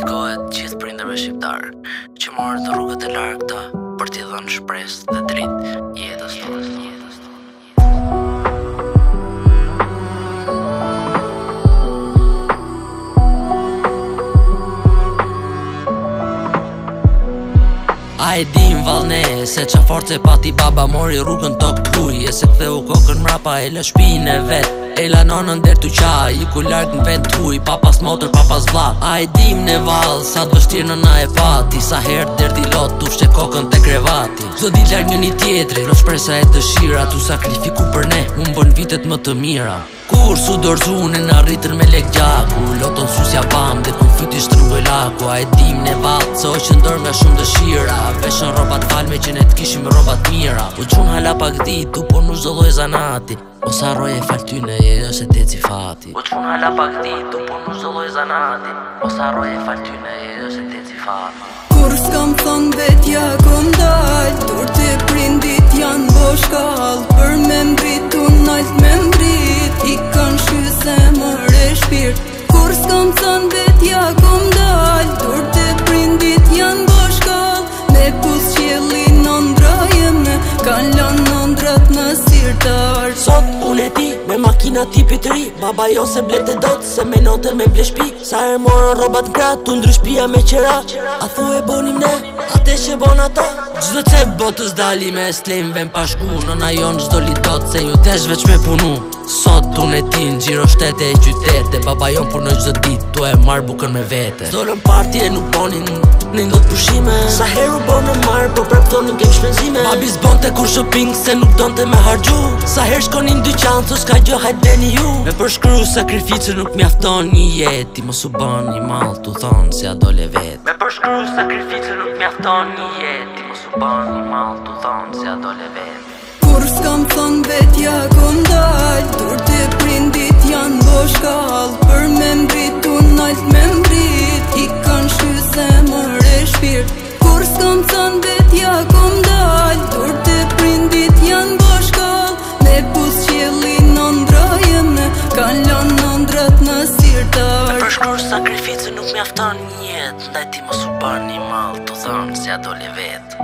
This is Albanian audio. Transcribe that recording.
dedikohet gjithë prindërve shqiptar që morën të rrugët e largëta për t'i dhënë shpresë dhe dritë jetës tonë. A e dim valne se qa force pati baba mori rrugën tok t'huj. E se ktheu kokën mrapa e la shpinë e vet, e la nonën der t'u qaj, i ku larg në vend t'huj, papas motër, papas vllap. A e dim në val sa t'vështirë nëna e pati, sa herë derdi lot t'ushte kokën te krevati. Çdo ditë larg njëri tjetri, no shpresa e dëshira, tu sakrifiku për ne, unë bën vitet më të mira. Kur su dorzune në rritër me lek gjaku, loton susja bam dhe ku fyti shtrungoj laku. A e dim në valë se o qëndër nga shumë dëshira, veshën robat falme që ne t'kishim robat mira. U qun hala pak ditu, po nuk zëlloj zanati, o saroj e faltyne e jo se te cifati. U qun hala pak ditu, po nuk zëlloj zanati, o saroj e faltyne e jo se te cifati. Kur s'kam thon vetja kom dal, dur të prindit janë boshkall, për me mbrit unë nalt me mbrit, i kanë shy zemër e shpirt. Kur s'kam thon vetja kom dal, dur të prindit janë boshkall, me pus qjellin nëndra jeme, kanë lanë nëndrat në sirtar. Sot unë e ti me makina tipit ri, baba jo se blete dot, se me notër me ble shpi. Sa e morën robat ngrat, tu ndry shpia me qera, a thu e bonim ne, ate që bon ata. Gjdo cep botës dali me slejmë vem pashku, nëna jonë gjdo litot se ju tesh veç me punu. Sot unë e ti në gjiro shtete e qytete, baba jonë punoj gjdo dit, tu e marrë bukën me vete. Zdolën partje nuk bonin, në ndot pushime, sa heru bonë në marrë, po prap thonin kem shpenzime. Babi s'bonte kur shopping se nuk donte me hargju, sa herë shkonin dyqan, thos ka gjo hajteni ju. me përshkru sakrificë nuk mjafton një jeti, mos u bën një mall tu thonë si a dole vet. Me përshkru sakrificë nuk mjafton një jeti, mos u bën një mall tu thonë si a dole vet. Kur s'kam thon vetja kom dal, dur të prindit janë boshkall, për me mbrit unë nalt me mbrit, i kanë shy zemër e shpirt. Kur s'kam thon vetja kom dal, dur të prindit janë boshkall, me pus qjellin nëndra jeme, kanë lanë nëndrat në sirtar. Me përshkruar sakrificë nuk mjafton një jetë, ndaj ti mos u bën një mall tu thonë si a dole vet.